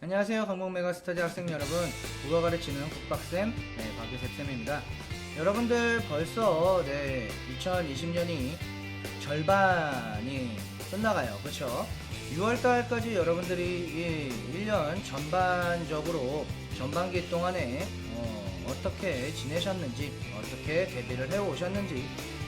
안녕하세요. 강북메가스터디 학생 여러분, 국어 가르치는 국박쌤 박유셉쌤입니다. 여러분들 벌써 2020년이 절반이 끝나가요. 그쵸? 6월달까지 여러분들이 1년 전반적으로 전반기 동안에 어떻게 지내셨는지, 어떻게 대비를 해오셨는지,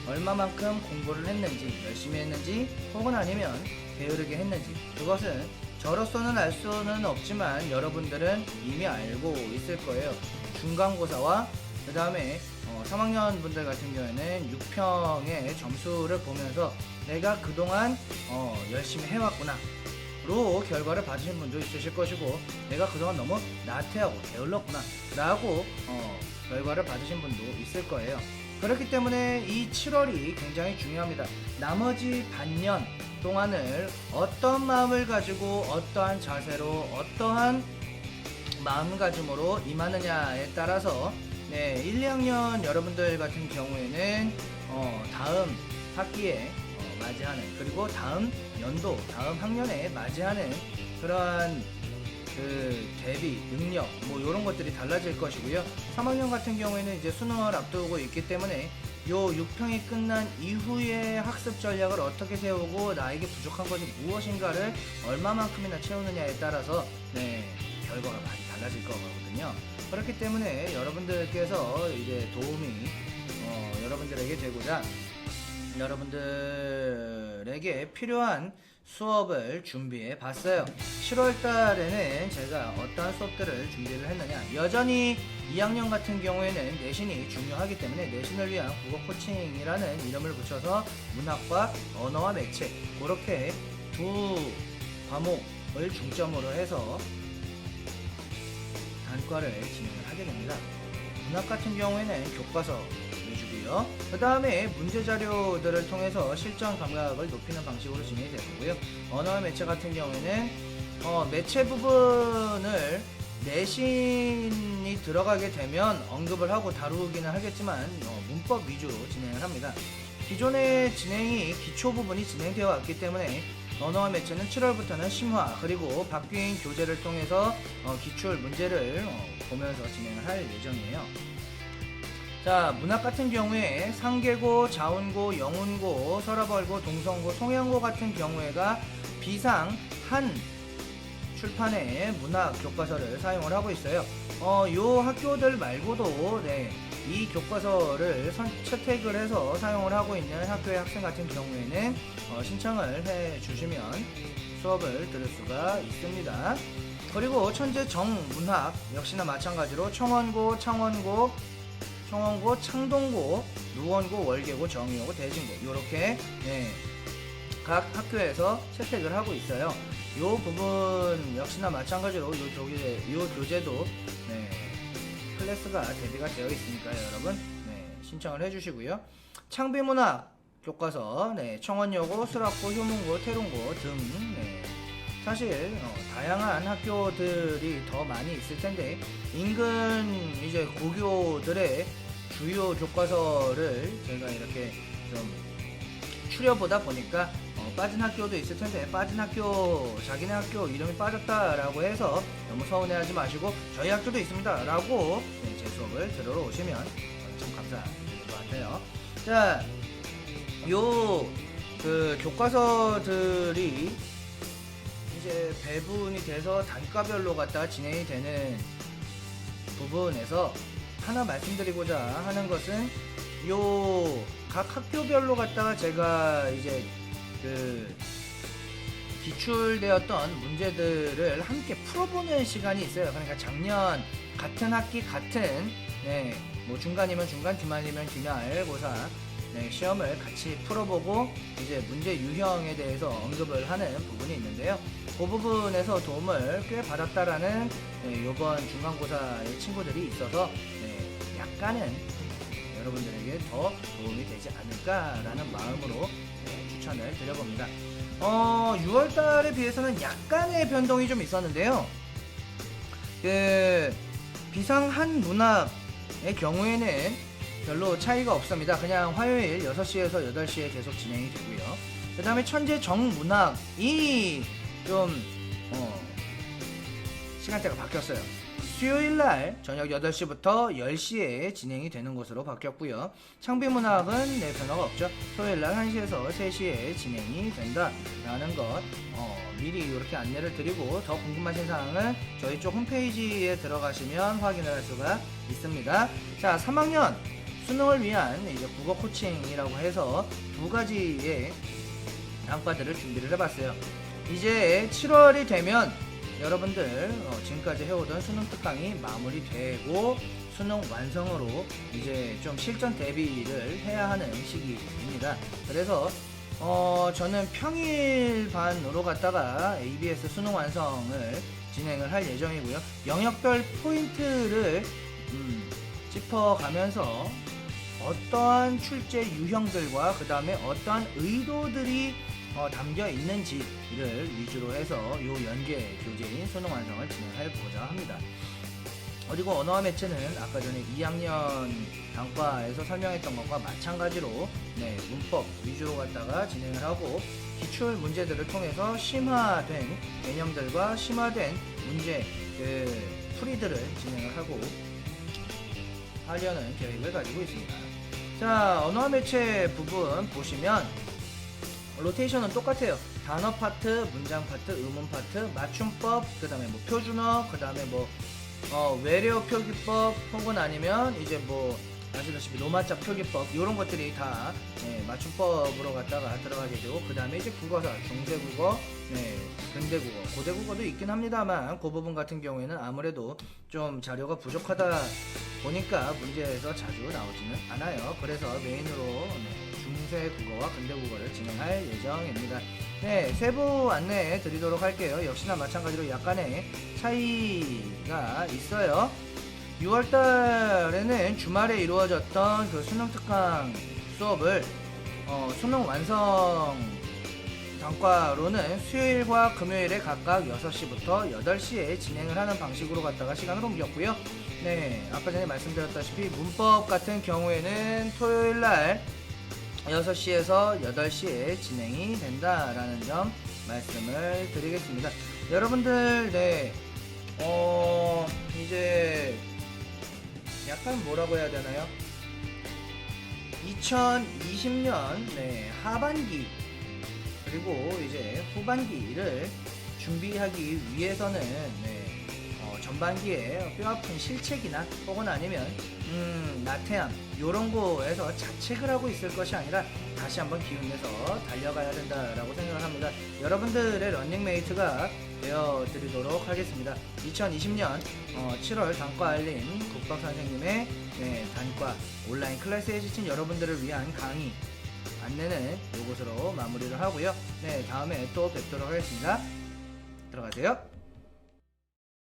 얼마만큼 공부를 했는지, 열심히 했는지, 혹은 아니면 게으르게 했는지, 그것은 저로서는 알 수는 없지만 여러분들은 이미 알고 있을 거예요. 중간고사와 그 다음에 3학년 분들 같은 경우에는 6평의 점수를 보면서 내가 그동안 열심히 해왔구나 로 결과를 받으신 분도 있으실 것이고, 내가 그동안 너무 나태하고 게을렀구나 라고 결과를 받으신 분도 있을 거예요. 그렇기 때문에 이 7월이 굉장히 중요합니다. 나머지 반년 동안을 어떤 마음을 가지고 어떠한 자세로 어떠한 마음가짐으로 임하느냐에 따라서 1, 2학년 여러분들 같은 경우에는 다음 학기에 맞이하는, 그리고 다음 연도, 다음 학년에 맞이하는 그러한 대비, 능력 이런 것들이 달라질 것이고요. 3학년 같은 경우에는 이제 수능을 앞두고 있기 때문에 요 6평이 끝난 이후의 학습 전략을 어떻게 세우고 나에게 부족한 것이 무엇인가를 얼마만큼이나 채우느냐에 따라서 결과가 많이 달라질 거거든요. 그렇기 때문에 여러분들께서 이제 도움이 여러분들에게 되고자 여러분들에게 필요한 수업을 준비해 봤어요. 7월 달에는 제가 어떠한 수업들을 준비를 했느냐, 여전히 2학년 같은 경우에는 내신이 중요하기 때문에 내신을 위한 국어 코칭이라는 이름을 붙여서 문학과 언어와 매체, 그렇게 두 과목을 중점으로 해서 단과를 진행을 하게 됩니다. 문학 같은 경우에는 교과서 위주고요. 그 다음에 문제 자료들을 통해서 실전 감각을 높이는 방식으로 진행이 되고요. 언어와 매체 같은 경우에는 매체 부분을 내신이 들어가게 되면 언급을 하고 다루기는 하겠지만 문법 위주로 진행을 합니다. 기존의 진행이 기초 부분이 진행되어 왔기 때문에 언어와 매체는 7월부터는 심화 그리고 바뀐 교재를 통해서 기출 문제를 보면서 진행을 할 예정이에요. 자, 문학 같은 경우에 상계고, 자운고, 영운고, 서라벌고, 동성고, 송양고 같은 경우에가 비상 한 출판의 문학 교과서를 사용을 하고 있어요. 요 학교들 말고도 이 교과서를 채택을 해서 사용을 하고 있는 학교의 학생 같은 경우에는 신청을 해 주시면 수업을 들을 수가 있습니다. 그리고 천재 정문학 역시나 마찬가지로 청원고, 창원고, 창동고, 누원고, 월계고, 정의고, 대진고 이렇게 각 학교에서 채택을 하고 있어요. 이 부분 역시나 마찬가지로 이 교재도 클래스가 대비가 되어 있으니까요. 여러분 신청을 해주시고요. 창비문학 교과서 청원여고, 수락고, 효문고, 태릉고 등 사실 다양한 학교들이 더 많이 있을 텐데 인근 이제 고교들의 주요 교과서를 제가 이렇게 좀 추려보다 보니까 빠진 학교도 있을 텐데, 빠진 학교, 자기네 학교 이름이 빠졌다라고 해서 너무 서운해하지 마시고 저희 학교도 있습니다 라고 제 수업을 들으러 오시면 참 감사드릴 것 같아요. 자, 요 교과서들이 이제 배분이 돼서 단과별로 갖다가 진행이 되는 부분에서 하나 말씀드리고자 하는 것은 요 각 학교별로 갖다가 제가 이제 기출되었던 문제들을 함께 풀어보는 시간이 있어요. 그러니까 작년 같은 학기 같은 뭐 중간이면 중간, 기말이면 기말고사 시험을 같이 풀어보고 이제 문제 유형에 대해서 언급을 하는 부분이 있는데요. 그 부분에서 도움을 꽤 받았다라는 요번 중간고사의 친구들이 있어서 약간은 여러분들에게 더 도움이 되지 않을까라는 마음으로 추천을 드려봅니다. 6월달에 비해서는 약간의 변동이 좀 있었는데요. 비상 한 문학의 경우에는 별로 차이가 없습니다. 그냥 화요일 6시에서 8시에 계속 진행이 되고요. 그 다음에 천재 정문학이 좀 시간대가 바뀌었어요. 수요일날 저녁 8시부터 10시에 진행이 되는 것으로 바뀌었고요. 창비문학은 변화가 없죠. 토요일날 1시에서 3시에 진행이 된다라는 것 미리 이렇게 안내를 드리고, 더 궁금하신 사항은 저희 쪽 홈페이지에 들어가시면 확인을 할 수가 있습니다. 자, 3학년 수능을 위한 이제 국어 코칭이라고 해서 2가지의 단과들을 준비를 해봤어요. 이제 7월이 되면 여러분들 지금까지 해오던 수능 특강이 마무리되고 수능 완성으로 이제 좀 실전 대비를 해야 하는 시기입니다. 그래서 저는 평일 반으로 갔다가 ABS 수능 완성을 진행을 할 예정이고요. 영역별 포인트를 짚어가면서 어떠한 출제 유형들과 그 다음에 어떠한 의도들이 담겨 있는지를 위주로 해서 요 연계 교재인 수능 완성을 진행해 보자 합니다. 그리고 언어와 매체는 아까 전에 2학년 단과에서 설명했던 것과 마찬가지로 문법 위주로 갖다가 진행을 하고, 기출 문제들을 통해서 심화된 개념들과 심화된 문제 풀이들을 진행을 하고 하려는 계획을 가지고 있습니다. 자, 언어와 매체 부분 보시면 로테이션은 똑같아요. 단어 파트, 문장 파트, 의문 파트, 맞춤법, 그 다음에 뭐 표준어, 그 다음에 뭐 외래어 표기법, 혹은 아니면 이제 뭐 아시다시피 로마자 표기법, 이런 것들이 다 맞춤법으로 갖다가 들어가게 되고, 그 다음에 이제 국어사, 중세국어, 근대국어, 고대국어도 있긴 합니다만 그 부분 같은 경우에는 아무래도 좀 자료가 부족하다 보니까 문제에서 자주 나오지는 않아요. 그래서 메인으로 중세국어와 근대국어를 진행할 예정입니다. 세부 안내 드리도록 할게요. 역시나 마찬가지로 약간의 차이가 있어요. 6월달에는 주말에 이루어졌던 그 수능 특강 수업을 수능 완성 단과로는 수요일과 금요일에 각각 6시부터 8시에 진행을 하는 방식으로 갖다가 시간을 옮겼고요. 아까 전에 말씀드렸다시피 문법 같은 경우에는 토요일날 6시에서 8시에 진행이 된다라는 점 말씀을 드리겠습니다. 여러분들 이제 약간 뭐라고 해야 되나요? 2020년 하반기 그리고 이제 후반기를 준비하기 위해서는 전반기에 뼈아픈 실책이나 혹은 아니면 나태함 요런 거에서 자책을 하고 있을 것이 아니라 다시 한번 기운내서 달려가야 된다라고 생각을 합니다. 여러분들의 런닝메이트가 되어드리도록 하겠습니다. 2020년 7월 단과 알림 국박선생님의 단과 온라인 클래스에 지친 여러분들을 위한 강의 안내는 이곳으로 마무리를 하고요. 다음에 또 뵙도록 하겠습니다. 들어가세요.